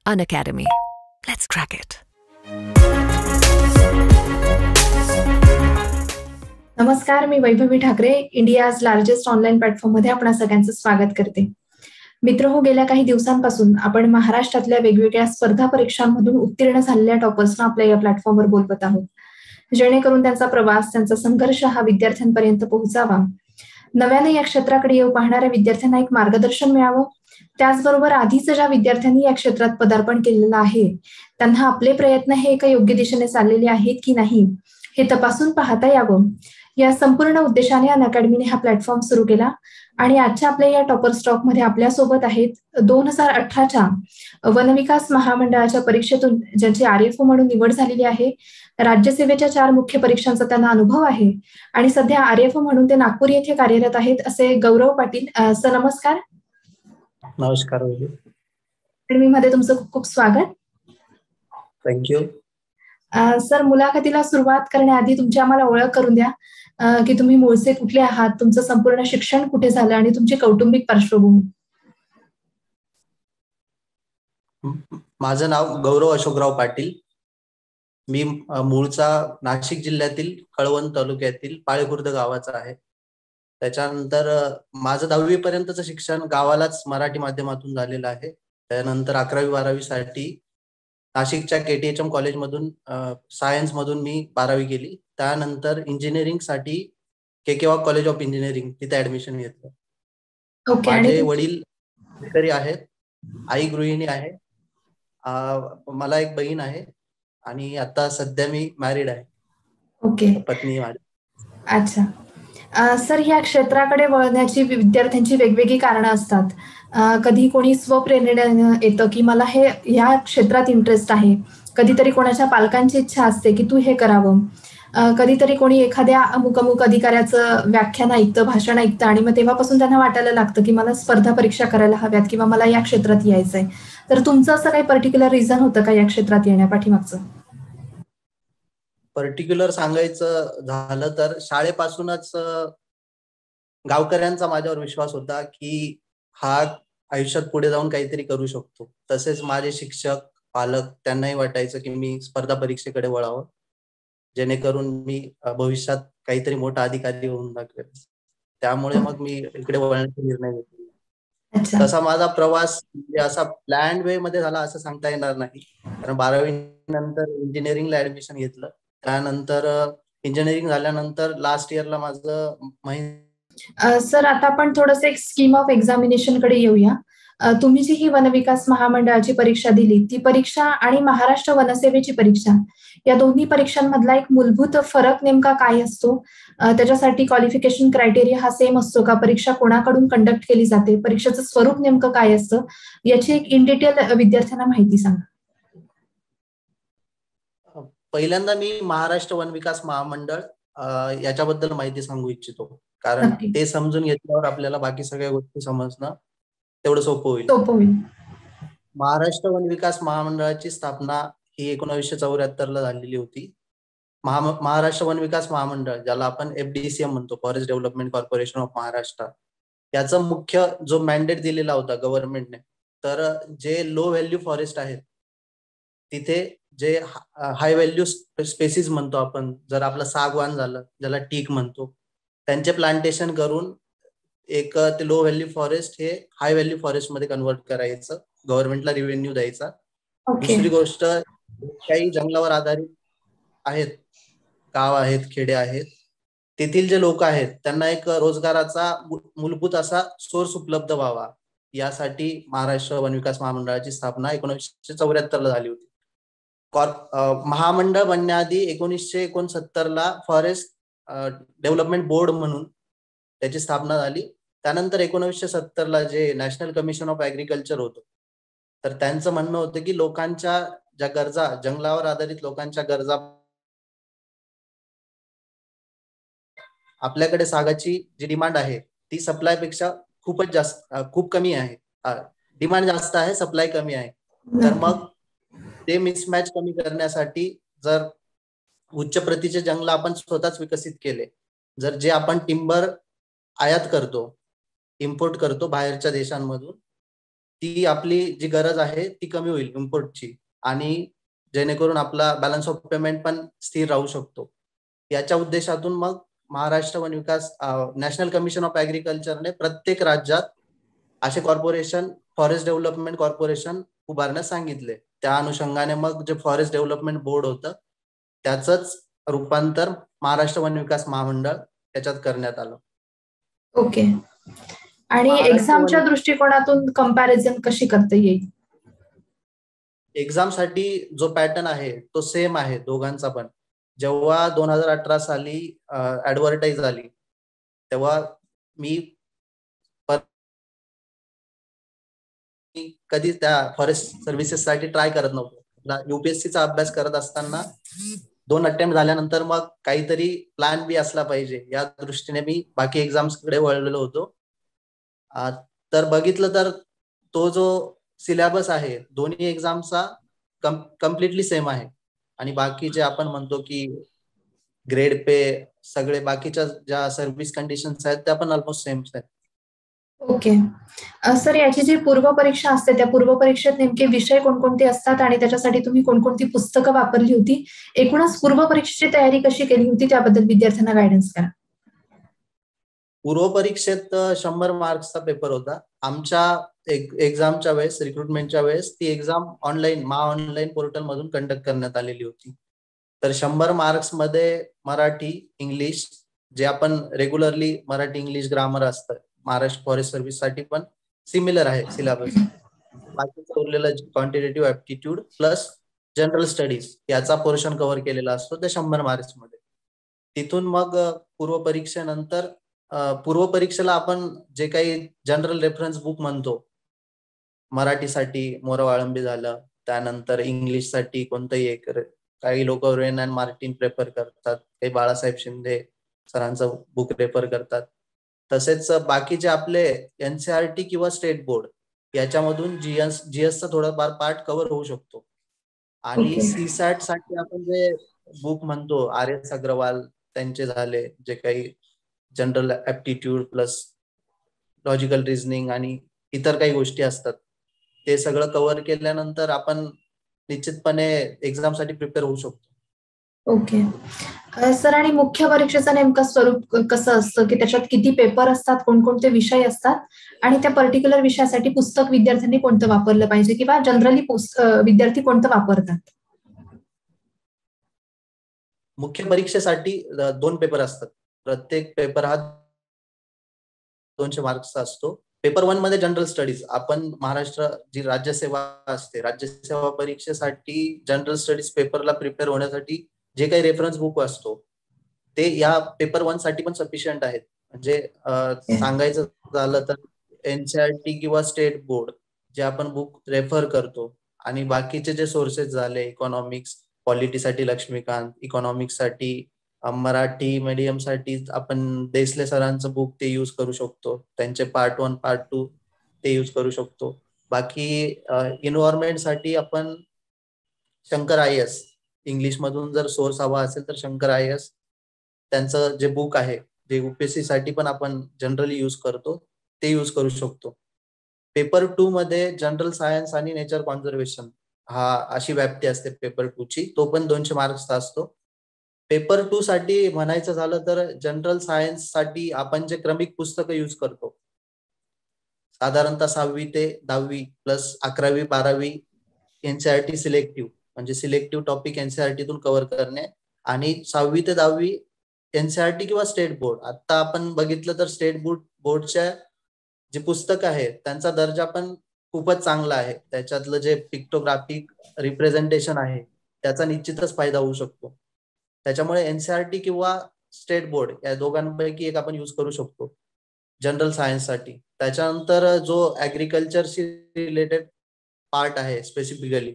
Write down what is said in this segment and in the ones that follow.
Unacademy. Let's crack it. नमस्कार, मी Vaibhavi Thackeray. India's largest online प्लॅटफॉर्ममध्ये आपणा सगळ्यांचं स्वागत करते. मित्रहो, गेल्या काही दिवसांपासून आपण महाराष्ट्रातल्या वेगवेगळ्या स्पर्धा परीक्षांमधून उत्तीर्ण झालेल्या टॉपर्सना आपल्या या प्लॅटफॉर्मवर बोलवत आहोत, जेणेकरून त्यांचा प्रवास, त्यांचा संघर्ष हा विद्यार्थ्यांपर्यंत पोहोचावा. नव्याने या क्षेत्राकडे येऊ पाहणाऱ्या विद्यार्थ्यांना एक मार्गदर्शन मिळावं. त्याचबरोबर आधीच ज्या विद्यार्थ्यांनी या क्षेत्रात पदार्पण केलेलं आहे, त्यांना आपले प्रयत्न हे एका योग्य दिशेने चाललेले आहेत की नाही हे तपासून पाहता यावं, या संपूर्ण उद्देशाने अनअकॅडमीने हा प्लॅटफॉर्म सुरू केला. आणि आजच्या आपल्या या टॉपर स्टॉक मध्ये आपल्यासोबत आहेत 2018च्या वनविकास महामंडळाच्या परीक्षेतून ज्यांची RFO म्हणून निवड झालेली आहे. राज्यसेवेच्या 4 मुख्य परीक्षांचा त्यांना अनुभव आहे आणि सध्या RFO म्हणून ते नागपूर येथे कार्यरत आहेत, असे गौरव पाटील. सर, नमस्कार. नमस्कार. मध्ये तुमचं खूप खूप स्वागत. थँक्यू. सर, मुलाखतीला सुरुवात करण्याआधी तुमची आम्हाला ओळख करून द्या की तुम्ही मूळचे कुठले आहात, तुमचं संपूर्ण शिक्षण कुठे झालं आणि तुमची कौटुंबिक पार्श्वभूमी. माझं नाव गौरव अशोकराव पाटील. मी मूळचा नाशिक जिल्ह्यातील कळवण तालुक्यातील पाळेखुर्द गावाचा आहे. त्याच्यानंतर माझं 10वी पर्यंतचं शिक्षण गावालाच मराठी माध्यमातून झालेलं आहे. त्यानंतर 11वी 12वी साठी नाशिकच्या KTHM कॉलेजमधून सायन्स मधून मी 12वी केली. त्यानंतर इंजिनिअरिंग साठी KK Wagh college of engineering तिथे ऍडमिशन घेतलं. माझे वडील शेतकरी आहेत, आई गृहिणी आहे, मला एक बहीण आहे आणि आता सध्या मी मॅरिड आहे. ओके, पत्नी माझी. अच्छा. सर, या क्षेत्राकडे वळण्याची विद्यार्थ्यांची वेगवेगळी कारणं असतात. कधी कोणी स्वप्रेरणेने येतं की मला या क्षेत्रात इंटरेस्ट आहे. कधीतरी कोणाच्या पालकांची इच्छा असते की तू हे करावं. कधीतरी कोणी एखाद्या अमुक अधिकाऱ्याचं व्याख्यान ऐकतं, भाषण ऐकतं आणि मग तेव्हापासून त्यांना वाटायला लागतं की मला स्पर्धा परीक्षा करायला हव्यात किंवा मला या क्षेत्रात यायचंय. तर तुमचं असं काही पर्टिक्युलर रिझन होतं का या क्षेत्रात येण्यापाठीमागचं? पर्टिक्युलर सांगायचं झालं तर शाळेपासूनच गावकऱ्यांचा माझ्यावर विश्वास होता की हा आयुष्यात पुढे जाऊन काहीतरी करू शकतो. तसेच माझे शिक्षक, पालक त्यांनाही वाटायचं की मी स्पर्धा परीक्षेकडे वळावं, जेणेकरून मी भविष्यात काहीतरी मोठा अधिकारी होऊन दाखवेल. त्यामुळे मग मी इकडे वळण्याचा निर्णय घेतला. तसा माझा प्रवास असा प्लॅन वे मध्ये झाला असं सांगता येणार नाही, कारण 12वी नंतर इंजिनिअरिंगला ऍडमिशन घेतलं. त्यानंतर इंजिनिअरिंग झाल्यानंतर लास्ट इयरला माझं सर, आता आपण थोडंसं एक स्कीम ऑफ एक्झामिनेशन कडे येऊया. तुम्ही जी ही वनविकास महामंडळाची परीक्षा दिली, ती परीक्षा आणि महाराष्ट्र वनसेवेची परीक्षा, या दोन्ही परीक्षांमधला एक मूलभूत फरक नेमका काय असतो? त्याच्यासाठी क्वालिफिकेशन क्रायटेरिया हा सेम असतो का? परीक्षा कोणाकडून कंडक्ट केली जाते? परीक्षेचं स्वरूप नेमकं काय असतं? याची एक इन डिटेल विद्यार्थ्यांना माहिती सांगा. पहिल्यांदा मी महाराष्ट्र वनविकास महामंडळ याच्याबद्दल माहिती सांगू इच्छितो, कारण ते समजून घेतल्यावर आपल्याला बाकी सगळ्या गोष्टी समजणं तेवढं सोपं होईल. महाराष्ट्र वनविकास महामंडळाची स्थापना ही 1974 ला झालेली होती. महाराष्ट्र वनविकास महामंडळ, ज्याला आपण FDCM म्हणतो, forest development corporation of Maharashtra, याचा मुख्य जो मॅन्डेट दिलेला होता गव्हर्नमेंटने, तर जे लो व्हॅल्यू फॉरेस्ट आहेत तिथे जे हाय व्हॅल्यू स्पेसिस म्हणतो आपण, जर आपलं सागवान झालं, ज्याला टीक म्हणतो, त्यांचे प्लांटेशन करून एक ते लो व्हॅल्यू फॉरेस्ट हे हाय व्हॅल्यू फॉरेस्ट मध्ये कन्वर्ट करायचं, गव्हर्नमेंटला रेव्हेन्यू द्यायचा. दुसरी गोष्ट, काही जंगलावर आधारित आहेत, गाव आहेत, खेडे आहेत, तेथील जे लोक आहेत त्यांना एक रोजगाराचा मूलभूत असा सोर्स उपलब्ध व्हावा, यासाठी महाराष्ट्र वनविकास महामंडळाची स्थापना 1974 ला झाली होती. महामंडळ बनण्याआधी 1969 ला फॉरेस्ट डेव्हलपमेंट बोर्ड म्हणून त्याची स्थापना झाली. त्यानंतर 1970 ला जे नॅशनल कमिशन ऑफ ऍग्रिकल्चर होतं, तर त्यांचं म्हणणं होतं की लोकांच्या ज्या गरजा, जंगलावर आधारित लोकांच्या गरजा, आपल्याकडे सागाची जी डिमांड आहे ती सप्लाय पेक्षा खूप कमी आहे. डिमांड जास्त आहे, सप्लाय कमी आहे. तर मग ते मिसमॅच कमी करण्यासाठी जर उच्च प्रतीचे जंगल आपण स्वतःच विकसित केले, जर जे आपण टिंबर आयात करतो, इम्पोर्ट करतो बाहेरच्या देशांमधून, ती आपली जी गरज आहे ती कमी होईल इम्पोर्टची, आणि जेणेकरून आपला बॅलन्स ऑफ पेमेंट पण स्थिर राहू शकतो. याच्या उद्देशातून मग महाराष्ट्र वन विकास नॅशनल कमिशन ऑफ ऍग्रिकल्चरने प्रत्येक राज्यात असे कॉर्पोरेशन, फॉरेस्ट डेव्हलपमेंट कॉर्पोरेशन उभारण्यास सांगितले. त्या अनुषंगाने मग जे फॉरेस्ट डेव्हलपमेंट बोर्ड होतं त्याचंच रूपांतर महाराष्ट्र वन विकास महामंडळ त्याच्यात करण्यात आलं. ओके. आणि एक्झामच्या दृष्टिकोनातून कंपॅरिझन कशी करता येईल? एक्झामसाठी जो पॅटर्न आहे तो सेम आहे दोघांचा पण. जेव्हा 2018 साली ऍडव्हर्टाईज आली तेव्हा मी कधी त्या फॉरेस्ट सर्व्हिसेस साठी ट्राय करत नव्हतो. युपीएससीचा अभ्यास करत असताना 2 अटेम्प्ट झाल्यानंतर मग काहीतरी प्लॅन बी असला पाहिजे या दृष्टीने मी बाकी एक्झाम्स कडे वळलेलो होतो. तर बघितलं तर तो जो सिलेबस आहे दोन्ही एक्झामचा कम्प्लिटली सेम आहे, आणि बाकी जे आपण म्हणतो की ग्रेड पे सगळे बाकीच्या ज्या सर्व्हिस कंडिशन्स आहेत त्या पण ऑलमोस्ट सेम आहेत. ओके. सर, याची जी पूर्व परीक्षा असते त्या पूर्व परीक्षेत नेमके विषय कोणकोणते असतात आणि त्याच्यासाठी तुम्ही कोणकोणती पुस्तकं वापरली होती? एकूणच पूर्व परीक्षेची तयारी कशी केली होती त्याबद्दल विद्यार्थ्यांना गायडन्स करा. पूर्व परीक्षेत 100 मार्क्सचा पेपर होता. आमच्या एक्झामच्या वेळेस, रिक्रुटमेंटच्या वेळेस ती एक्झाम ऑनलाईन पोर्टल मधून कंडक्ट करण्यात आलेली होती. तर 100 मार्क्स मध्ये मराठी, इंग्लिश, जे आपण रेग्युलरली मराठी इंग्लिश ग्रामर असतं महाराष्ट्र फॉरेस्ट सर्व्हिस साठी पण सिमिलर आहे सिलेबस. बाकीचा उरलेला quantitative aptitude plus general studies याचा पोर्शन कव्हर केलेला असतो त्या 100 मार्क्स मध्ये. तिथून मग पूर्व परीक्षेनंतर पूर्व परीक्षेला आपण जे काही जनरल रेफरन्स बुक म्हणतो, मराठीसाठी मोरा वाळंबे झालं, त्यानंतर इंग्लिश साठी कोणतंही एक, काही लोक रेन अँड मार्टिन प्रेफर करतात, काही बाळासाहेब शिंदे सरांचं बुक रेफर करतात. तसेच बाकीचे आपले एनसीआरटी किंवा स्टेट बोर्ड याच्यामधून जीएसचा थोडाफार पार्ट कव्हर होऊ शकतो. आणि सीसॅट साठी आपण जे बुक म्हणतो आर एस अग्रवाल त्यांचे झाले, जे काही general aptitude plus logical reasoning आणि इतर काही गोष्टी असतात, ते सगळं कव्हर केल्यानंतर आपण निश्चितपणे एक्झाम साठी प्रिपेअर होऊ शकतो. ओके. सर, आणि मुख्य परीक्षेचं नेमकं स्वरूप कसं असतं, की त्याच्यात किती पेपर असतात, कोणकोणते विषय असतात, आणि त्या पर्टिक्युलर विषयासाठी पुस्तक विद्यार्थ्यांनी कोणतं वापरलं पाहिजे किंवा जनरली विद्यार्थी कोणतं वापरतात? मुख्य परीक्षेसाठी 2 पेपर असतात. प्रत्येक पेपर हा 200 मार्क्सचा असतो. पेपर 1 मध्ये जनरल स्टडीज, आपण महाराष्ट्र जी राज्यसेवा असते, राज्यसेवा परीक्षेसाठी जनरल स्टडीज पेपरला प्रिपेअर होण्यासाठी जे काही रेफरन्स बुक असतो ते या पेपर 1 साठी पण सफिशियंट आहेत. म्हणजे सांगायचं झालं तर एनसीआरटी किंवा स्टेट बोर्ड जे आपण बुक रेफर करतो, आणि बाकीचे जे सोर्सेस झाले, इकॉनॉमिक्स, पॉलिटीसाठी लक्ष्मीकांत, इकॉनॉमिक्स साठी मराठी मीडियम साठी आपण देसले सरांचं बुक ते युज करू शकतो, त्यांचे पार्ट 1 पार्ट 2 ते युज करू शकतो. बाकी एन्व्हायरमेंट साठी आपण शंकर IAS इंग्लिश मधून जर सोर्स हवा असेल तर शंकर IAS त्यांचं जे बुक आहे, जे UPSC साठी पण आपण जनरली युज करतो, ते युज करू शकतो. पेपर 2 मध्ये जनरल सायन्स आणि नेचर कॉन्झर्वेशन हा अशी व्याप्ती असते पेपर 2 ची, तो पण 200 मार्क्सचा असतो. पेपर 2 साठी म्हणायचं झालं तर जनरल सायन्स साठी आपण जे क्रमिक पुस्तकं युज करतो, साधारणतः 6वी ते 10वी प्लस 11वी 12वी एनसीआरटी सिलेक्टिव्ह, म्हणजे सिलेक्टिव्ह टॉपिक एनसीआरटीतून कव्हर करणे, आणि 6वी ते 10वी एनसीआरटी किंवा स्टेट बोर्ड. आता आपण बघितलं तर स्टेट बोर्डच्या जे पुस्तक आहे त्यांचा दर्जा पण खूपच चांगला आहे. त्याच्यातलं जे पिक्टोग्राफिक रिप्रेझेंटेशन आहे त्याचा निश्चितच फायदा होऊ शकतो. त्याच्यामुळे एनसीआरटी किंवा स्टेट बोर्ड या दोघांपैकी एक आपण युज करू शकतो जनरल सायन्स साठी. त्याच्यानंतर जो ऍग्रिकल्चरशी रिलेटेड पार्ट आहे स्पेसिफिकली,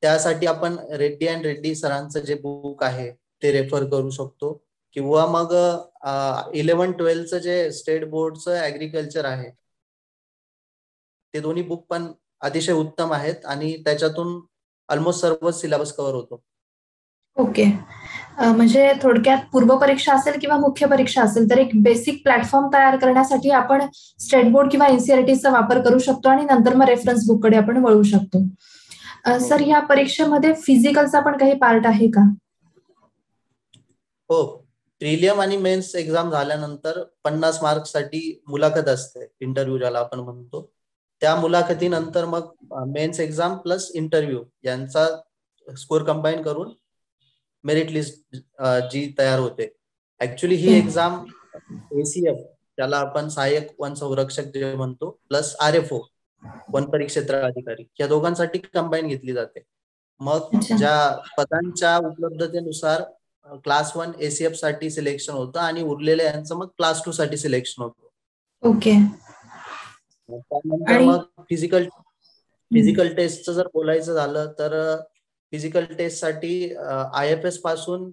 त्यासाठी आपण रेड्डी अँड रेड्डी सरांचं जे बुक आहे ते रेफर करू शकतो, किंवा मग 11-12चं जे स्टेट बोर्डचं ऍग्रिकल्चर आहे ते दोन्ही बुक पण अतिशय उत्तम आहेत, आणि त्याच्यातून ऑलमोस्ट सर्व सिलेबस कव्हर होतो. ओके. म्हणजे थोडक्यात पूर्व परीक्षा असेल किंवा मुख्य परीक्षा असेल तर एक बेसिक प्लॅटफॉर्म तयार करण्यासाठी आपण स्टेट बोर्ड किंवा एनसीईआरटीचा वापर करू शकतो आणि नंतर मग रेफरन्स बुककडे आपण वळू शकतो. सर, या परीक्षेमध्ये फिजिकलचा पण काही पार्ट आहे का? हो, प्रिलियम आणि मेन्स एक्झाम झाल्यानंतर 50 मार्क्ससाठी मुलाखत असते, इंटरव्ह्यू ज्याला आपण म्हणतो. त्या मुलाखतीनंतर मग मेन्स एक्झाम प्लस इंटरव्ह्यू यांचा स्कोर कंबाईन करून मेरिट लिस्ट जी तयार होते. ऍक्च्युली ही एक्झाम एसीएफ, त्याला आपण सहाय्यक वन संरक्षक जे म्हणतो, प्लस RFO वन परिक्षेत्र अधिकारी, या दोघांसाठी कंबाईन घेतली जाते. मग ज्या पदांच्या उपलब्धतेनुसार क्लास 1 ACF साठी सिलेक्शन होतं आणि उरलेल्या यांचं मग क्लास 2 साठी सिलेक्शन होतं. ओके. त्यानंतर मग फिजिकल टेस्टचं जर बोलायचं झालं तर फिजिकल टेस्ट साठी IFS पासून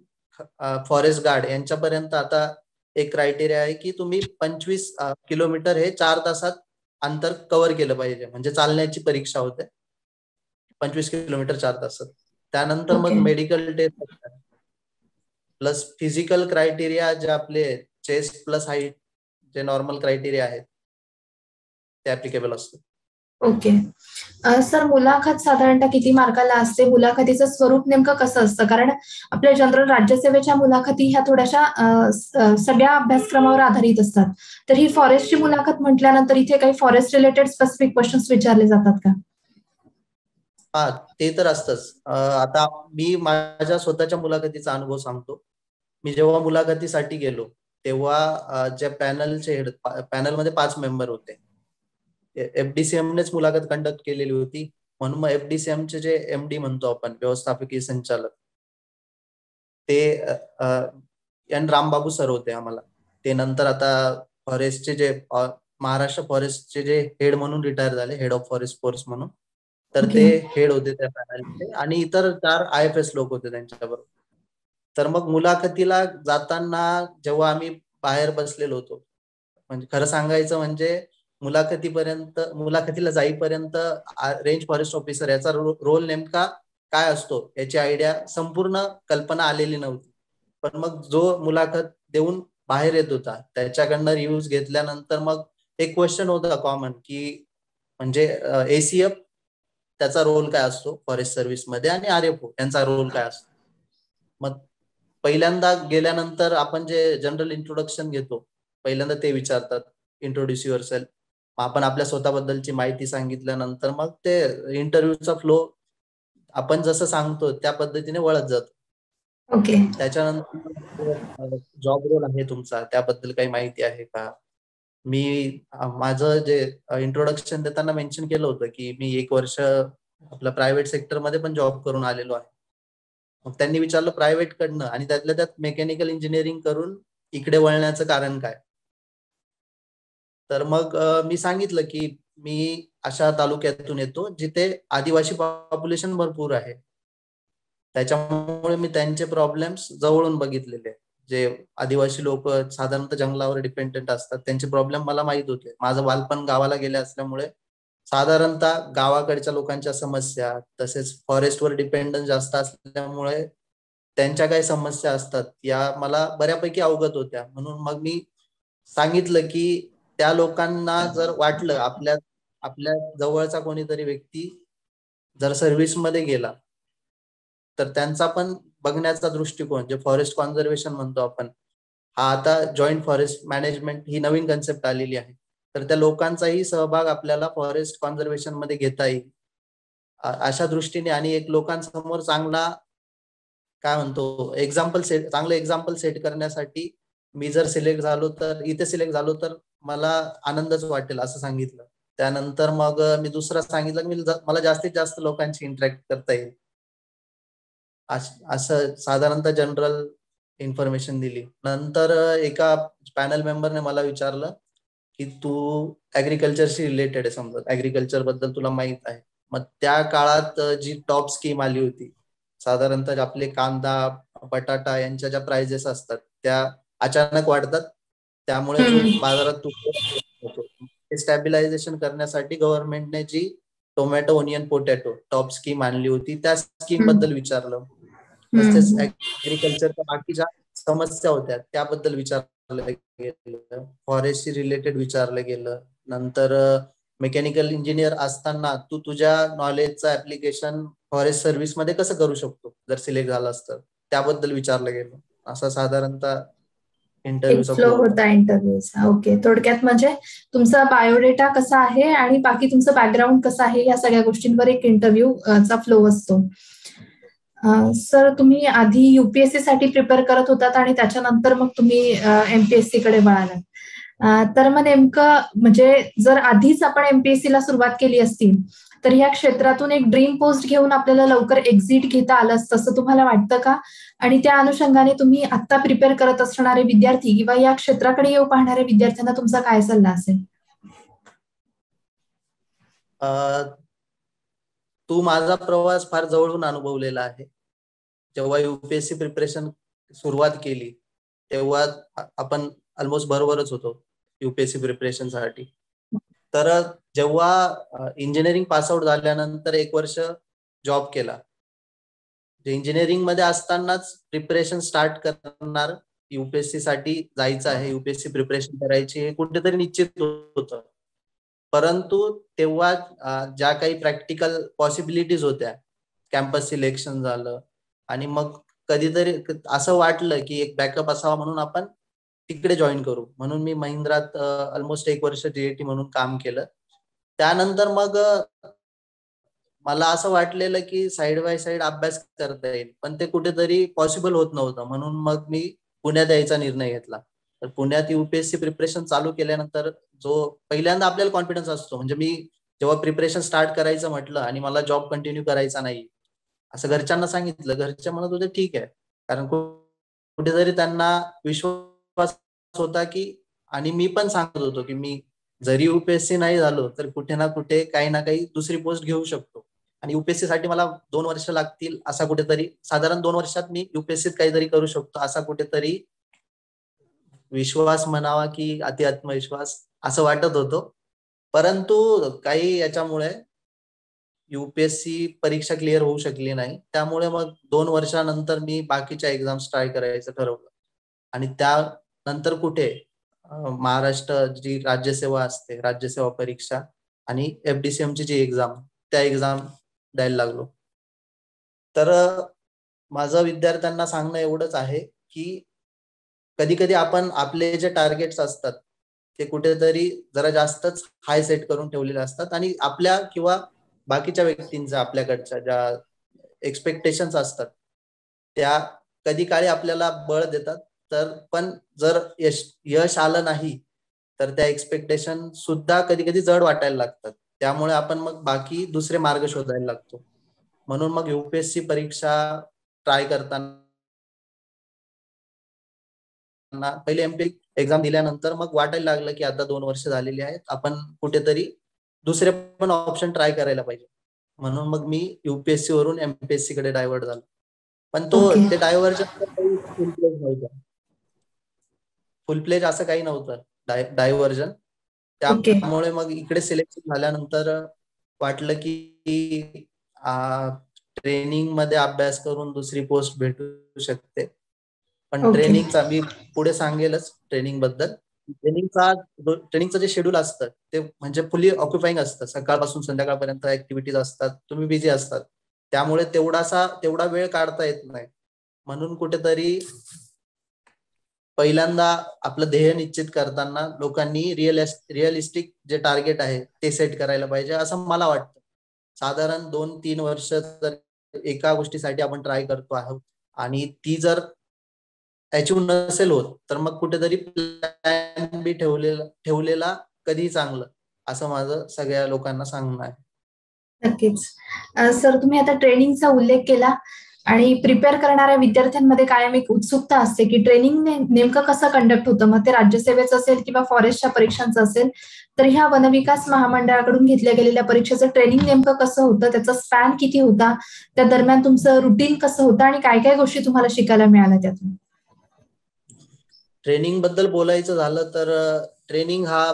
फॉरेस्ट गार्ड यांच्यापर्यंत आता एक क्रायटेरिया आहे की तुम्ही 25 किलोमीटर हे 4 तासात अंतर कव्हर केलं पाहिजे, म्हणजे चालण्याची परीक्षा होते 25 किलोमीटर 4 तासात. त्यानंतर मग medical test plus physical criteria जे आपले चेस्ट प्लस हाईट जे नॉर्मल क्रायटेरिया आहेत ते ऍप्लिकेबल असतं. ओके. सर, मुलाखत साधारणतः किती मार्काला असते? मुलाखतीचं स्वरूप नेमकं कसं असतं? कारण आपल्या जनरल राज्यसेवेच्या मुलाखती ह्या थोड्याशा सगळ्या अभ्यासक्रमावर आधारित असतात. तर ही फॉरेस्टची मुलाखत म्हटल्यानंतर इथे काही फॉरेस्ट रिलेटेड स्पेसिफिक क्वेश्चन्स विचारले जातात का? हा, ते तर असतंच. आता मी माझ्या स्वतःच्या मुलाखतीचा अनुभव सांगतो. मी जेव्हा मुलाखतीसाठी गेलो तेव्हा ज्या पॅनलचे हेड, पॅनलमध्ये 5 मेंबर होते. FDCMनेच मुलाखत कंडक्ट केलेली होती, म्हणून मग FDCMचे जे MD म्हणतो आपण, व्यवस्थापकीय संचालक, ते एन रामबाबू सर होते आम्हाला. ते नंतर आता फॉरेस्टचे जे महाराष्ट्र फॉरेस्टचे जे हेड म्हणून रिटायर झाले, हेड ऑफ फॉरेस्ट फोर्स म्हणून, तर ते हेड होते त्या पॅनलचे, आणि इतर 4 IFS लोक होते त्यांच्याबरोबर. तर मग मुलाखतीला जाताना जेव्हा आम्ही बाहेर बसलेलो होतो, म्हणजे खरं सांगायचं म्हणजे मुलाखतीला जाईपर्यंत रेंज फॉरेस्ट ऑफिसर याचा रोल नेमका काय असतो याची आयडिया, संपूर्ण कल्पना आलेली नव्हती. पण मग जो मुलाखत देऊन बाहेर येत होता त्याच्याकडनं रिव्ह्यूज घेतल्यानंतर मग एक क्वेश्चन होता कॉमन की म्हणजे ACF त्याचा रोल काय असतो फॉरेस्ट सर्व्हिस मध्ये आणि RFO यांचा रोल काय असतो. मग पहिल्यांदा गेल्यानंतर आपण जे जनरल इंट्रोडक्शन घेतो, पहिल्यांदा ते विचारतात, इंट्रोड्यूस युअर सेल्फ. आपण आपल्या स्वतःबद्दलची माहिती सांगितल्यानंतर मग ते इंटरव्ह्यूचा फ्लो आपण जसं सांगतो त्या पद्धतीने वळत जातो. ओके. त्याच्यानंतर जॉब रोल आहे तुमचा, त्याबद्दल काही माहिती आहे का? मी माझं जे इंट्रोडक्शन देताना मेन्शन केलं होतं की मी 1 वर्ष आपल्या प्रायव्हेट सेक्टरमध्ये पण जॉब करून आलेलो आहे. मग त्यांनी विचारलं प्रायव्हेट कडनं आणि त्यातल्या त्यात मेकॅनिकल इंजिनिअरिंग करून इकडे वळण्याचं कारण काय? तर मग मी सांगितलं की मी अशा तालुक्यातून येतो जिथे आदिवासी पॉप्युलेशन भरपूर आहे. त्याच्यामुळे मी त्यांचे प्रॉब्लेम्स जवळून बघितलेले. जे आदिवासी लोक साधारणतः जंगलावर डिपेंडेंट असतात, त्यांचे प्रॉब्लेम मला माहित होते. माझं बालपण गावाला गेले असल्यामुळे साधारणतः गावाकडच्या लोकांच्या समस्या, तसेच फॉरेस्टवर डिपेंडन्स जास्त असल्यामुळे त्यांच्या काही समस्या असतात या मला बऱ्यापैकी अवगत होत्या. म्हणून मग मी सांगितलं की त्या लोकांना जर वाटलं आपल्या आपल्या जवळचा कोणीतरी व्यक्ती जर सर्व्हिसमध्ये गेला तर त्यांचा पण बघण्याचा दृष्टिकोन, जे फॉरेस्ट कॉन्झर्वेशन म्हणतो आपण, हा आता जॉईंट फॉरेस्ट मॅनेजमेंट ही नवीन कन्सेप्ट आलेली आहे, तर त्या लोकांचाही सहभाग आपल्याला फॉरेस्ट कॉन्झर्वेशन मध्ये घेता येईल अशा दृष्टीने, आणि एक लोकांसमोर चांगला काय म्हणतो चांगलं एक्झाम्पल सेट करण्यासाठी मी जर सिलेक्ट झालो तर, इथे सिलेक्ट झालो तर मला आनंदच वाटेल असं सांगितलं. त्यानंतर मग मी दुसरं सांगितलं की मला जास्तीत जास्त लोकांशी इंटरॅक्ट करता येईल, असं साधारणतः जनरल इन्फॉर्मेशन दिली. नंतर एका पॅनल मेंबरने मला विचारलं की तू ऍग्रिकल्चरशी रिलेटेड आहे, समजा ऍग्रिकल्चर बद्दल तुला माहित आहे. मग त्या काळात जी टॉप स्कीम आली होती, साधारणतः आपले कांदा, बटाटा यांच्या ज्या प्राइजेस असतात त्या अचानक वाढतात, त्यामुळे जो बाजारात स्टॅबिलायझेशन करण्यासाठी गव्हर्नमेंटने जी tomato, onion, potato top scheme आणली होती, त्या स्कीम बद्दल विचारलं. तसेच ऍग्रीकल्चरच्या बाकीच्या समस्या होत्या त्याबद्दल विचारलं गेलं, फॉरेस्टशी रिलेटेड विचारलं गेलं. नंतर मेकॅनिकल इंजिनियर असताना तू तुझ्या नॉलेजचं ऍप्लिकेशन फॉरेस्ट सर्व्हिस मध्ये कसं करू शकतो जर सिलेक्ट झालास तर, त्याबद्दल विचारलं गेलं. असा साधारणतः इंटरव्ह्यूचा फ्लो फ्लो होता. होता इंटरव्ह्यूचा. ओके, थोडक्यात म्हणजे तुमचा बायोडेटा कसा आहे आणि बाकी तुमचं बॅकग्राऊंड कसं आहे या सगळ्या गोष्टींवर एक इंटरव्ह्यू चा फ्लो असतो. सर, तुम्ही आधी युपीएससी साठी प्रिपेअर करत होतात आणि त्याच्यानंतर मग तुम्ही एमपीएससी कडे वळालात. तर मग नेमकं म्हणजे जर आधीच आपण एमपीएससी ला सुरुवात केली असती तर या क्षेत्रातून एक ड्रीम पोस्ट घेऊन आपल्याला लवकर एक्झिट घेता आलं असतं असं तुम्हाला वाटतं का? आणि त्या अनुषंगाने तुम्ही आता प्रिपेअर करत असणारे विद्यार्थी किंवा या क्षेत्राकडे येऊ पाहणाऱ्या विद्यार्थ्यांना तुमचा काय सल्ला असेल? तू माझा प्रवास फार जवळून अनुभवलेला आहे. जेव्हा युपीएससी प्रिपरेशन सुरुवात केली तेव्हा आपण ऑलमोस्ट बरोबरच होतो युपीएससी प्रिपरेशन साठी. तर जेव्हा इंजिनिअरिंग पासआउट झाल्यानंतर 1 वर्ष जॉब केला, इंजिनिअरिंग मध्ये असतानाच प्रिपरेशन स्टार्ट करणार, युपीएससी साठी जायचं आहे, युपीएससी प्रिपरेशन करायची हे कुठेतरी निश्चित होतं. परंतु तेव्हा ज्या काही प्रॅक्टिकल पॉसिबिलिटीज होत्या, कॅम्पस सिलेक्शन झालं आणि मग कधीतरी असं वाटलं की एक बॅकअप असावा म्हणून आपण तिकडे जॉईन करू. म्हणून मी महिंद्रात ऑलमोस्ट 1 वर्ष जेईटी म्हणून काम केलं. त्यानंतर मग मला असं वाटलेलं की साइड बाय साइड अभ्यास करता येईल, पण ते कुठेतरी पॉसिबल होत नव्हतं. म्हणून मग मी पुण्यात यायचा निर्णय घेतला. तर पुण्यात युपीएससी प्रिपरेशन चालू केल्यानंतर जो पहिल्यांदा आपल्याला कॉन्फिडन्स असतो, म्हणजे मी जेव्हा प्रिपरेशन स्टार्ट करायचं म्हटलं आणि मला जॉब कंटिन्यू करायचा नाही असं घरच्यांना सांगितलं, घरचे म्हणत होते ठीक आहे, कारण कुठेतरी त्यांना विश्वास होता की, आणि मी पण सांगत होतो की मी जरी युपीएससी नाही झालो तर कुठे ना कुठे काही ना काही दुसरी पोस्ट घेऊ शकतो आणि युपीएससी साठी मला 2 वर्ष लागतील असा कुठेतरी, साधारण 2 वर्षात मी युपीएससीत काहीतरी करू शकतो असा कुठेतरी विश्वास म्हणावा की अति आत्मविश्वास असं वाटत होतं. परंतु काही याच्यामुळे युपीएससी परीक्षा क्लिअर होऊ शकली नाही. त्यामुळे मग 2 वर्षानंतर मी बाकीच्या एक्झाम्स ट्राय करायचं ठरवलं आणि त्यानंतर कुठे महाराष्ट्र जी राज्यसेवा असते, राज्यसेवा परीक्षा आणि एफडीसीएमची जी एक्झाम, त्या एक्झाम द्यायला लागलो. तर माझं विद्यार्थ्यांना सांगणं एवढंच आहे की कधी कधी आपण आपले जे टार्गेट्स असतात ते कुठेतरी जरा जास्तच हाय सेट करून ठेवलेले असतात आणि आपल्या किंवा बाकीच्या व्यक्तींच्या आपल्याकडच्या ज्या एक्सपेक्टेशन्स असतात त्या कधी काळी आपल्याला बळ देतात. तर पण जर यश आलं नाही तर त्या एक्सपेक्टेशन सुद्धा कधी कधी जड वाटायला लागतात. त्यामुळे आपण मग बाकी दुसरे मार्ग शोधायला लागतो. म्हणून मग युपीएससी परीक्षा ट्राय करताना पहिले एमपी एक्झाम दिल्यानंतर मग वाटायला लागलं की आता 2 वर्ष झालेली आहेत, आपण कुठेतरी दुसरे पण ऑप्शन ट्राय करायला पाहिजे. म्हणून मग मी युपीएससी वरून एमपीएससी कडे डायव्हर्ट झालो. पण ते डायव्हर्जन फुल प्लेज नव्हतं, फुल प्लेज असं काही नव्हतं डायव्हर्जन. त्यामुळे मग इकडे सिलेक्शन झाल्यानंतर वाटलं की ट्रेनिंग मध्ये अभ्यास करून दुसरी पोस्ट भेटू शकते. पण ट्रेनिंगचा मी पुढे सांगेलच ट्रेनिंग बद्दल. ट्रेनिंगचं जे शेड्यूल असतं ते म्हणजे फुली ऑक्युपाईंग असतं. सकाळपासून संध्याकाळपर्यंत ऍक्टिव्हिटीज असतात, तुम्ही बिझी असतात, त्यामुळे तेवढा वेळ काढता येत नाही. म्हणून कुठेतरी पहिल्यांदा आपलं ध्येय निश्चित करताना लोकांनी रिअलिस्टिक जे टार्गेट आहे ते सेट करायला पाहिजे असं मला वाटतं. साधारण 2-3 वर्ष जर एका गोष्टीसाठी आपण ट्राय करतो आहोत आणि ती जर अचीव नसेल होत तर मग कुठेतरी प्लॅन बी ठेवलेला कधी चांगलं, असं माझं सगळ्या लोकांना सांगणं आहे. नक्कीच. सर, तुम्ही आता ट्रेनिंगचा उल्लेख केला आणि प्रिपेअर करणाऱ्या विद्यार्थ्यांमध्ये कायम एक उत्सुकता असते की ट्रेनिंग नेमकं कसं कंडक्ट होतं, मग ते राज्यसेवेचं असेल किंवा फॉरेस्टच्या परीक्षांचं असेल. तर ह्या वनविकास महामंडळाकडून घेतल्या गेलेल्या परीक्षेचं ट्रेनिंग नेमकं कसं होतं, त्याचा स्पॅन किती होता, त्या दरम्यान तुमचं रुटीन कसं होतं आणि काय काय गोष्टी तुम्हाला शिकायला मिळाल्या त्यातून? ट्रेनिंग बद्दल बोलायचं झालं तर ट्रेनिंग हा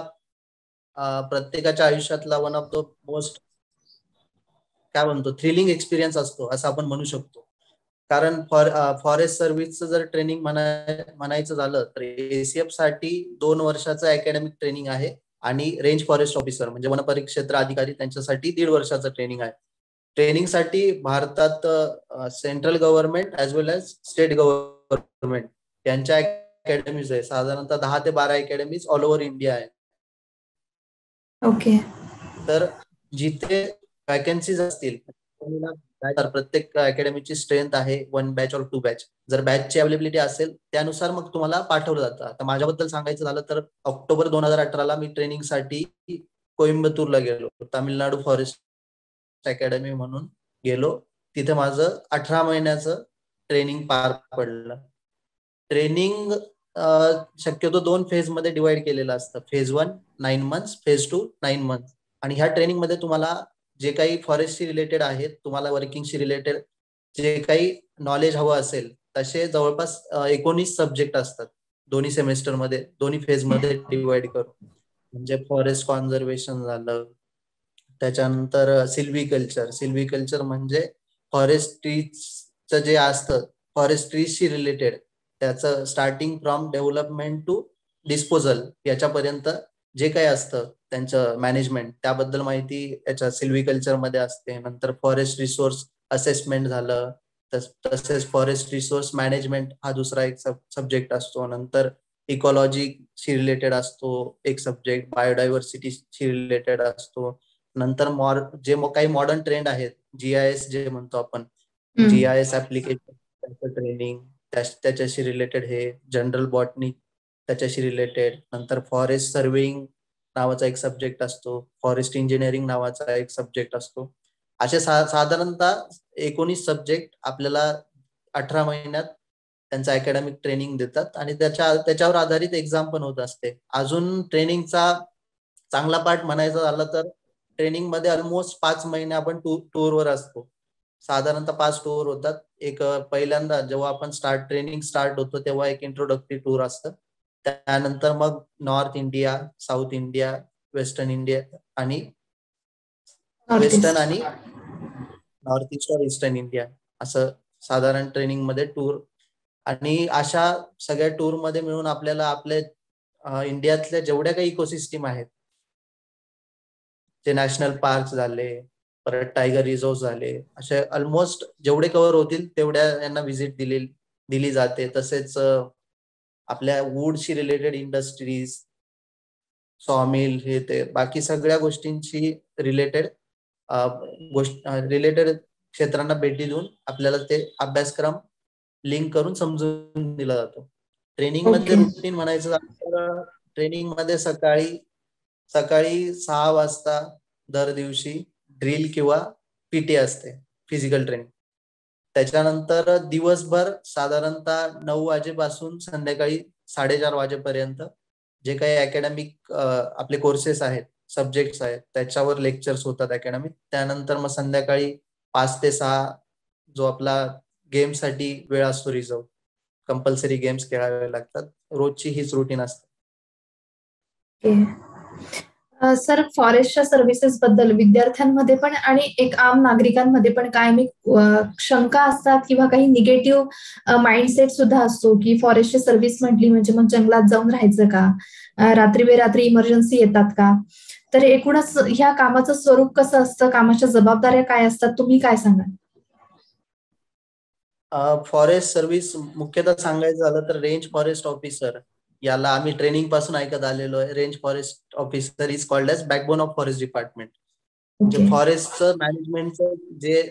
प्रत्येकाच्या आयुष्यातला वन ऑफ द मोस्ट काय म्हणतो थ्रिलिंग एक्सपिरियन्स असतो असं आपण म्हणू शकतो. कारण फॉरेस्ट सर्व्हिसचं जर ट्रेनिंग म्हणायचं झालं तर ACF साठी 2 वर्षाचं अकॅडमिक ट्रेनिंग आहे आणि रेंज फॉरेस्ट ऑफिसर म्हणजे वन परिक्षेत्र अधिकारी त्यांच्यासाठी 1.5 वर्षाचं ट्रेनिंग आहे. ट्रेनिंगसाठी भारतात सेंट्रल गव्हर्नमेंट ऍज वेल एज स्टेट गव्हर्नमेंट यांच्या अकॅडमीज आहे. साधारणतः 10 ते 12 अकॅडमीज ऑल ओव्हर इंडिया आहे. ओके. तर जिथे वॅकन्सीज असतील प्रत्येक अकॅडमीची स्ट्रेंथ आहे 1 बॅच और 2 बॅच. जर बॅचची अवेलेबिलिटी असेल त्यानुसार मग तुम्हाला पाठवलं जातं. आता माझ्याबद्दल सांगायचं झालं तर ऑक्टोबर 2018 मी ट्रेनिंगसाठी कोइंबतूरला गेलो. तामिळनाडू फॉरेस्ट अकॅडमी म्हणून गेलो. तिथे माझं 18 महिन्याचं ट्रेनिंग पार पडलं. ट्रेनिंग शक्यतो 2 फेज मध्ये डिवाइड केलेलं असतं. Phase 1 9 months, phase 2 9 months. आणि ह्या ट्रेनिंग मध्ये तुम्हाला जे काही फॉरेस्टशी रिलेटेड आहेत, तुम्हाला वर्किंगशी रिलेटेड जे काही नॉलेज हवं असेल तसे जवळपास 19 सब्जेक्ट असतात दोन्ही सेमेस्टरमध्ये, दोन्ही फेजमध्ये डिवाइड करून. म्हणजे फॉरेस्ट कॉन्झर्वेशन झालं, त्याच्यानंतर सिल्व्हिकल्चर म्हणजे फॉरेस्ट ट्रीजचं जे असतं फॉरेस्ट ट्रीजशी रिलेटेड त्याचं starting from development to disposal याच्यापर्यंत जे काही असतं त्यांचं मॅनेजमेंट त्याबद्दल माहिती याच्या सिल्व्हिकल्चर मध्ये असते. नंतर फॉरेस्ट रिसोर्स असेसमेंट झालं, तसेच फॉरेस्ट रिसोर्स मॅनेजमेंट हा दुसरा एक सब्जेक्ट असतो. नंतर इकॉलॉजीशी रिलेटेड असतो एक सब्जेक्ट, बायोडायव्हर्सिटीशी रिलेटेड असतो. नंतर जे काही मॉडर्न ट्रेंड आहेत, GIS जे म्हणतो आपण, GIS ऍप्लिकेशन ट्रेनिंग त्याच्याशी रिलेटेड हे, जनरल बॉटनी त्याच्याशी रिलेटेड. नंतर फॉरेस्ट सर्वेइंग नावाचा एक सब्जेक्ट असतो, फॉरेस्ट इंजिनिअरिंग नावाचा एक सब्जेक्ट असतो. असे साधारणतः 19 सब्जेक्ट आपल्याला 18 महिन्यात त्यांचं अकॅडमिक ट्रेनिंग देतात आणि त्याच्यावर आधारित एक्झाम पण होत असते. अजून ट्रेनिंगचा चांगला पार्ट म्हणायचा झाला तर ट्रेनिंग मध्ये ऑलमोस्ट 5 महिने आपण टूरवर असतो. साधारणतः 5 टूर होतात. एक पहिल्यांदा जेव्हा आपण ट्रेनिंग स्टार्ट होतो तेव्हा एक इंट्रोडक्टरी टूर असतं. त्यानंतर मग north India, south India, western India आणि वेस्टर्न आणि नॉर्थ ईस्ट और ईस्टर्न इंडिया असं साधारण ट्रेनिंग मध्ये टूर. आणि अशा सगळ्या टूर मध्ये मिळून आपल्याला आपल्या इंडियातल्या जेवढ्या काही इकोसिस्टीम आहेत, जे नॅशनल पार्क झाले, परत टायगर रिझर्व झाले, असे ऑलमोस्ट जेवढे कव्हर होतील तेवढ्या यांना व्हिजिट दिली जाते. तसेच आपल्या वूडशी रिलेटेड इंडस्ट्रीज, सॉमिल, हे ते बाकी सगळ्या गोष्टींशी रिलेटेड क्षेत्रांना भेटी देऊन आपल्याला ते अभ्यासक्रम लिंक करून समजून दिला जातो. ट्रेनिंग मध्ये रुटीन म्हणायचं झालं तर ट्रेनिंग मध्ये सकाळी 6 वाजता दर दिवशी ड्रिल किंवा PT असते, फिजिकल ट्रेनिंग. त्याच्यानंतर दिवसभर साधारणतः 9 वाजेपासून संध्याकाळी 4:30 वाजेपर्यंत जे काही अकॅडमिक आपले कोर्सेस आहेत, सब्जेक्ट्स आहेत, त्याच्यावर लेक्चर्स होतात अकॅडमिक. त्यानंतर मग संध्याकाळी 5 ते 6 जो आपला गेमसाठी वेळ असतो रिझर्व, कंपल्सरी गेम्स खेळावे लागतात. रोजची हीच रुटीन असते. सर, फॉरेस्टच्या सर्व्हिसेस बद्दल विद्यार्थ्यांमध्ये पण आणि एक आम नागरिकांमध्ये पण कायमी शंका असतात किंवा काही निगेटिव्ह माइंडसेट सुद्धा असतो की फॉरेस्टची सर्व्हिस म्हटली म्हणजे मग जंगलात जाऊन राहायचं का, रात्री बेरात्री इमर्जन्सी येतात का. तर एकूणच ह्या कामाचं स्वरूप कसं असतं, कामाच्या जबाबदाऱ्या काय असतात, तुम्ही काय सांगाल? फॉरेस्ट सर्व्हिस मुख्यतः सांगायचं झालं तर रेंज फॉरेस्ट ऑफिसर याला आम्ही ट्रेनिंग पासून ऐकत आलेलो आहे. Range forest officer is called as backbone of forest department. म्हणजे फॉरेस्टचं मॅनेजमेंटचं जे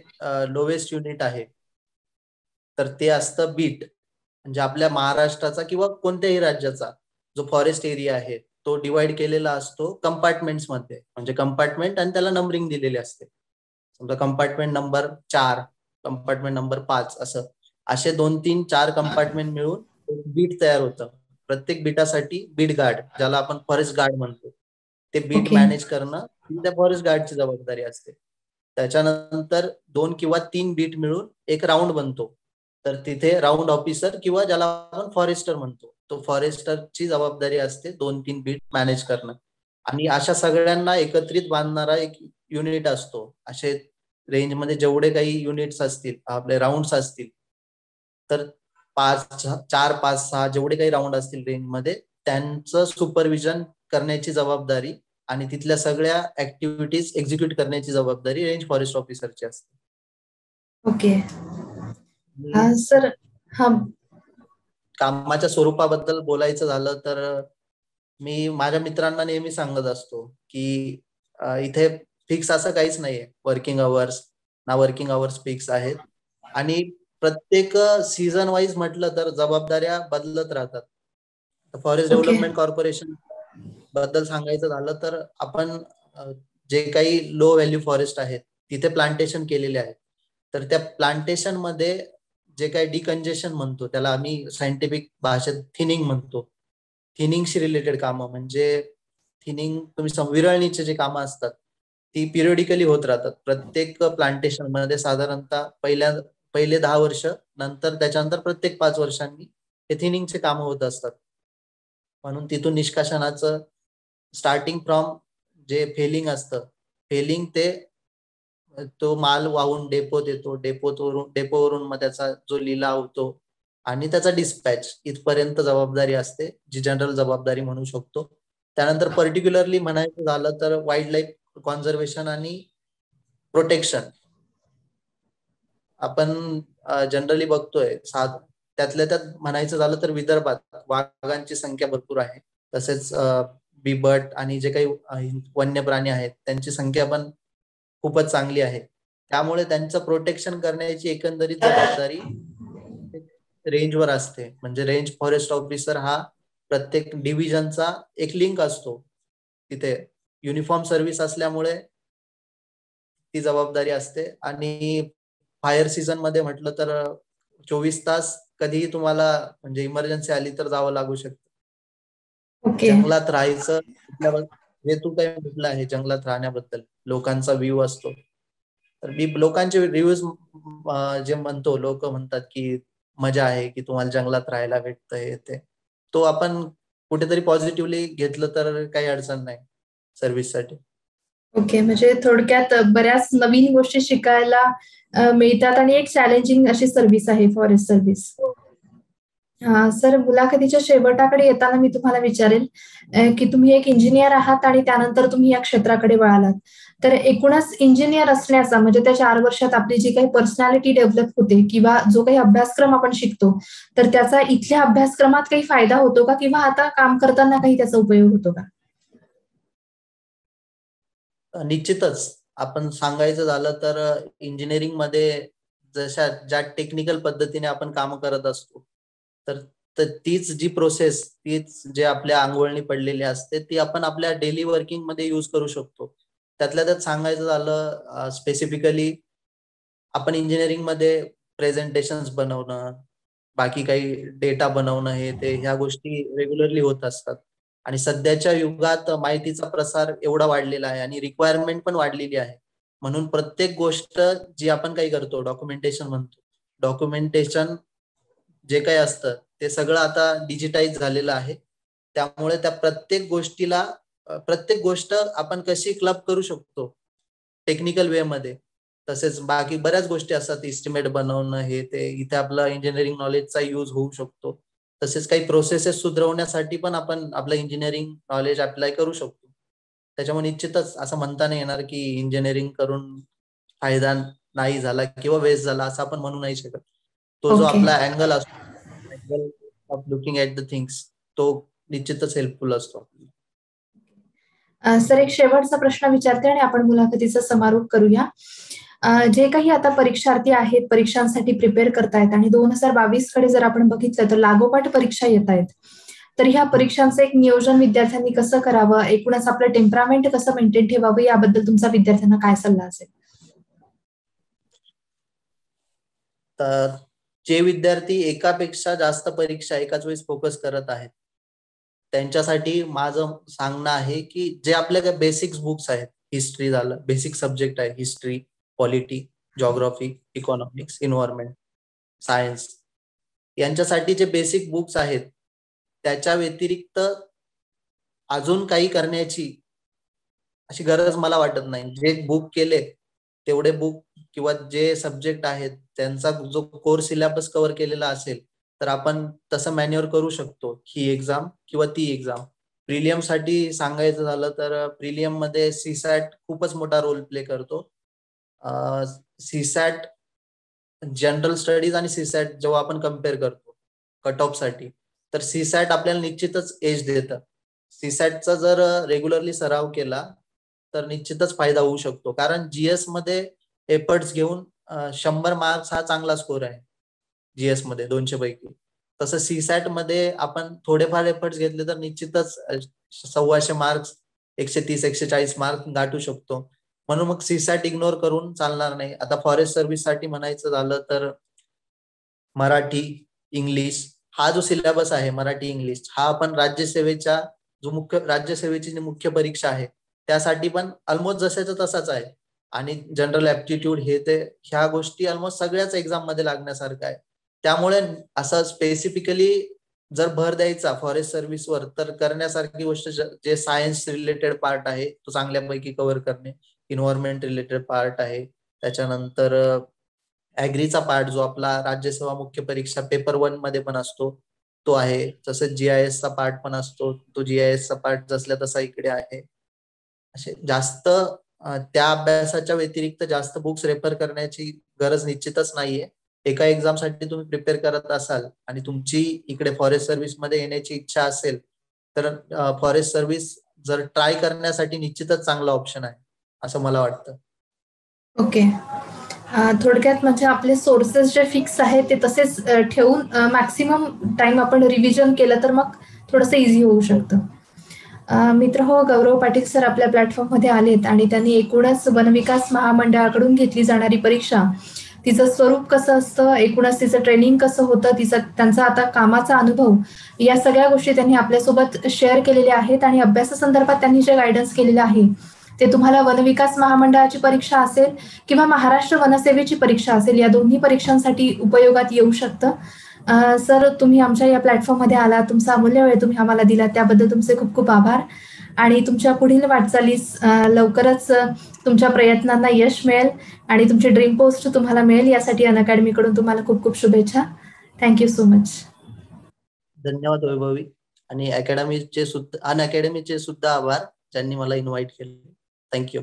लोवेस्ट युनिट आहे तर ते असतं बीट. म्हणजे आपल्या महाराष्ट्राचा किंवा कोणत्याही राज्याचा जो फॉरेस्ट एरिया आहे तो डिवाइड केलेला असतो कंपार्टमेंट्स मध्ये. म्हणजे कंपार्टमेंट आणि त्याला नंबरिंग दिलेली असते. समजा कंपार्टमेंट नंबर 4, कंपार्टमेंट नंबर 5 असे 2, 3, 4 कंपार्टमेंट मिळून एक बीट तयार होतं. प्रत्येक बीटासाठी बीट गार्ड, ज्याला आपण फॉरेस्ट गार्ड म्हणतो, ते बीट मॅनेज करणं ही त्या फॉरेस्ट गार्डची जबाबदारी असते. त्याच्यानंतर 2 किंवा 3 बीट मिळून एक राऊंड बनतो. तर तिथे राऊंड ऑफिसर किंवा ज्याला आपण फॉरेस्टर म्हणतो, तो फॉरेस्टरची जबाबदारी असते 2-3 बीट मॅनेज करणं. आणि अशा सगळ्यांना एकत्रित बांधणारा एक युनिट असतो. असे रेंजमध्ये जेवढे काही युनिट्स असतील, आपले राऊंड्स असतील, तर 4, 5, 6 जेवढे काही राऊंड असतील रेंजमध्ये त्यांचं सुपरविजन करण्याची जबाबदारी आणि तिथल्या सगळ्या ऍक्टिव्हिटीज एक्झिक्यूट करण्याची जबाबदारी रेंज फॉरेस्ट ऑफिसरची असते. Okay sir. हा, कामाच्या स्वरूपाबद्दल बोलायचं झालं तर मी माझ्या मित्रांना नेहमी सांगत असतो की इथे फिक्स असं काहीच नाहीये. वर्किंग अवर्स फिक्स आहेत आणि प्रत्येक सीझन वाईज म्हटलं तर जबाबदाऱ्या बदलत राहतात. Forest okay. डेव्हलपमेंट कॉर्पोरेशन बद्दल सांगायचं झालं तर आपण जे काही लो व्हॅल्यू फॉरेस्ट आहेत तिथे प्लांटेशन केलेले आहेत. तर त्या प्लांटेशन मध्ये जे काही डिकंजेशन म्हणतो त्याला आम्ही सायंटिफिक भाषेत थिनिंग म्हणतो. थिनिंगशी रिलेटेड कामं म्हणजे थिनिंग विरळणीचे जे कामं असतात ती पिरियडिकली होत राहतात. प्रत्येक प्लांटेशन मध्ये साधारणतः पहिले 10 वर्ष, नंतर त्याच्यानंतर प्रत्येक 5 वर्षांनी हे थिनिंगचे कामं होत असतात. म्हणून तिथून निष्काशनाचं स्टार्टिंग फ्रॉम जे फेलिंग असतं, फेलिंग ते तो माल वाहून डेपोत येतो, डेपोवरून मग त्याचा जो लिलाव होतो आणि त्याचा डिस्पॅच इथपर्यंत जबाबदारी असते, जी जनरल जबाबदारी म्हणू शकतो. त्यानंतर पर्टिक्युलरली म्हणायचं झालं तर वाईल्ड लाईफ कॉन्झर्वेशन आणि प्रोटेक्शन आपण जनरली बघतोय. त्यातल्या त्यात म्हणायचं झालं तर विदर्भात वाघांची संख्या भरपूर आहे. तसेच बिबट आणि जे काही वन्य प्राणी आहेत त्यांची संख्या पण खूपच चांगली आहे. त्यामुळे त्यांचं प्रोटेक्शन करण्याची एकंदरीत जबाबदारी रेंजवर असते. म्हणजे रेंज फॉरेस्ट ऑफिसर हा प्रत्येक डिव्हिजनचा एक लिंक असतो. तिथे युनिफॉर्म सर्व्हिस असल्यामुळे ती जबाबदारी असते. आणि फायर सीझन मध्ये म्हटलं तर 24 तास कधीही तुम्हाला म्हणजे इमर्जन्सी आली तर जावं लागू शकतं. ओके. जंगलात राहायचं जे तू काही म्हटलं आहे जंगलात राहण्याबद्दल लोकांचा व्ह्यू असतो. तर मी लोकांचे रिव्ह्यूज जे म्हणतो, लोक म्हणतात की मजा आहे की तुम्हाला जंगलात राहायला भेटतंय ते, तो आपण कुठेतरी पॉझिटिव्हली घेतलं तर काही अडचण नाही सर्व्हिससाठी. ओके, म्हणजे थोडक्यात बऱ्याच नवीन गोष्टी शिकायला मिळतात आणि एक चॅलेंजिंग अशी सर्व्हिस आहे फॉरेस्ट सर्व्हिस. सर, मुलाखतीच्या शेवटाकडे येताना मी तुम्हाला विचारेल की तुम्ही एक इंजिनियर आहात आणि त्यानंतर तुम्ही या क्षेत्राकडे वळालात. तर एकूणच इंजिनियर असण्याचा म्हणजे त्या 4 वर्षात आपली जी काही पर्सनॅलिटी डेव्हलप होते किंवा जो काही अभ्यासक्रम आपण शिकतो, तर त्याचा इथल्या अभ्यासक्रमात काही फायदा होतो का किंवा आता काम करताना काही त्याचा उपयोग होतो का? निश्चितच आपण सांगायचं झालं तर इंजिनिअरिंग मध्ये ज्या टेक्निकल पद्धतीने आपण काम करत असतो तर तीच जी प्रोसेस, तीच जे आपल्या अंगवळणी पडलेली असते ती आपण आपल्या डेली वर्किंग मध्ये यूज करू शकतो. त्यातल्या त्यात सांगायचं झालं स्पेसिफिकली आपण इंजिनिअरिंग मध्ये प्रेझेंटेशन्स बनवणं, बाकी काही डेटा बनवणं, ह्या गोष्टी रेग्युलरली होत असतात. आणि सध्याच्या युगात माहितीचा प्रसार एवढा वाढलेला आहे आणि रिक्वायरमेंट पण वाढलेली आहे. म्हणून प्रत्येक गोष्ट जी आपण काही करतो डॉक्युमेंटेशन म्हणतो, डॉक्युमेंटेशन जे काही असतं ते सगळं आता डिजिटाईज झालेलं आहे. त्यामुळे त्या प्रत्येक गोष्ट आपण कशी क्लब करू शकतो टेक्निकल वे मध्ये, तसेच बाकी बऱ्याच गोष्टी असतात, इस्टिमेट बनवणं, इथे आपला इंजिनिअरिंग नॉलेजचा यूज होऊ शकतो. तसेच काही प्रोसेसेस सुधारवण्यासाठी पण आपण आपलं इंजिनिअरिंग नॉलेज अप्लाय करू शकतो. त्याच्यामुळे निश्चितच असं म्हणता नाही येणार की इंजिनिअरिंग करून फायदा नाही झाला किंवा वेस्ट झाला असं आपण म्हणू नाही शकत. तो जो ओके. आपला अँगल असतो, angle of looking at the things, तो निश्चितच हेल्पफुल असतो. सर, एक शेवटचा प्रश्न विचारते आणि आपण मुलाखतीचा समारोप करूया. जे काही आता परीक्षार्थी आहेत, परीक्षांसाठी प्रिपेअर करतायत आणि 2022 कडे जर आपण बघितलं तर लागोपाठ परीक्षा येत आहेत. तर ह्या परीक्षांचं एक नियोजन विद्यार्थ्यांनी कसं करावं, एकूणच आपलं टेम्परामेंट कसं मेंटेन ठेवावं, याबद्दल तुमचा विद्यार्थ्यांना काय सल्ला असेल? तर जे विद्यार्थी एकापेक्षा जास्त परीक्षा एकाच वेळेस फोकस करत आहेत त्यांच्यासाठी माझं सांगणं आहे की जे आपल्या काही बेसिक्स बुक्स आहेत, हिस्ट्री झालं, बेसिक सब्जेक्ट आहे history, polity, geography, economics, environment science, यांच्यासाठी जे बेसिक बुक्स आहेत त्याच्या व्यतिरिक्त अजून काही करण्याची अशी गरज मला वाटत नाही. जे बुक केले तेवढे बुक किंवा जे सब्जेक्ट आहेत त्यांचा जो कोर सिलेबस कव्हर केलेला असेल तर आपण तसं मॅन्युअर करू शकतो, ही एक्झाम किंवा ती एक्झाम. प्रिलियम साठी सांगायचं झालं तर प्रिलियम मध्ये सीसॅट खूपच मोठा रोल प्ले करतो. सीसॅट जनरल स्टडीज आणि सीसॅट जेव्हा आपण कम्पेअर करतो कट ऑफ साठी, तर सीसॅट आपल्याला निश्चितच एज देतं. सीसॅटचा जर रेग्युलरली सराव केला तर निश्चितच फायदा होऊ शकतो, कारण जीएस मध्ये एफर्ट्स घेऊन 100 मार्क्स हा चांगला स्कोर आहे जीएस मध्ये 200 पैकी. तसं सीसॅट मध्ये आपण थोडेफार एफर्ट्स घेतले तर निश्चितच 125 मार्क्स, 130-140 मार्क्स गाठू शकतो. म्हणून मग सीसॅट इग्नोर करून चालणार नाही. आता फॉरेस्ट सर्व्हिस साठी म्हणायचं झालं तर मराठी, इंग्लिश हा जो सिलेबस आहे, मराठी इंग्लिश हा आपण राज्यसेवेच्या राज्यसेवेची जी मुख्य परीक्षा आहे त्यासाठी पण ऑलमोस्ट जशाचा तसाच आहे. आणि जनरल ऍप्टिट्यूड हे ते ह्या गोष्टी ऑलमोस्ट सगळ्याच एक्झाम मध्ये लागण्यासारखं आहे. त्यामुळे असं स्पेसिफिकली जर भर द्यायचा फॉरेस्ट सर्व्हिसवर तर करण्यासारखी गोष्ट जे सायन्स रिलेटेड पार्ट आहे तो चांगल्यापैकी कव्हर करणे, इन्व्हायरमेंट रिलेटेड पार्ट आहे, त्याच्यानंतर ऍग्रीचा पार्ट जो आपला राज्यसेवा मुख्य परीक्षा पेपर 1 मध्ये पण असतो तो आहे. तसंच जीआयएस चा पार्ट पण असतो, तो जीआयएस चा पार्ट जसल्या तसा इकडे आहे. असे जास्त त्या अभ्यासाच्या व्यतिरिक्त जास्त बुक्स रेफर करण्याची गरज निश्चितच नाहीये. एका एक्झाम साठी तुम्ही प्रिपेअर करत असाल आणि तुमची इकडे फॉरेस्ट सर्व्हिस मध्ये येण्याची इच्छा असेल तर फॉरेस्ट सर्व्हिस जर ट्राय करण्यासाठी निश्चितच चांगला ऑप्शन आहे असं मला वाटतं. ओके. थोडक्यात म्हणजे आपले सोर्सेस जे फिक्स आहेत ते तसेच ठेवून मॅक्सिमम टाइम आपण रिव्हिजन केलं तर मग थोडंसं इझी होऊ शकतं. मित्र हो, गौरव पाटील सर आपल्या प्लॅटफॉर्ममध्ये आलेत आणि त्यांनी एकूणच वनविकास महामंडळाकडून घेतली जाणारी परीक्षा, तिचं स्वरूप कसं असतं, एकूणच तिचं ट्रेनिंग कसं होतं, त्यांचा आता कामाचा अनुभव, या सगळ्या गोष्टी त्यांनी आपल्यासोबत शेअर केलेल्या आहेत. आणि अभ्यासासंदर्भात त्यांनी जे गायडन्स केलेलं आहे ते तुम्हाला वनविकास महामंडळाची परीक्षा असेल किंवा महाराष्ट्र वनसेवेची परीक्षा असेल, या दोन्ही परीक्षांसाठी उपयोगात येऊ शकतं. सर, तुम्ही आमच्या या प्लॅटफॉर्ममध्ये आला, तुमचा अमूल्य वेळ तुम्ही आम्हाला दिला त्याबद्दल तुमचे खूप खूप आभार. आणि तुमच्या पुढील वाटचालीस लवकरच तुमच्या प्रयत्नांना यश मिळेल आणि तुमची ड्रीम पोस्ट तुम्हाला मिळेल यासाठी अनअकॅडमीकडून तुम्हाला खूप खूप शुभेच्छा. Thank you so much. धन्यवाद वैभवी. आणि अनअकॅडमीचे सुद्धा आभार ज्यांनी मला इन्व्हाइट केले. थँक्यू.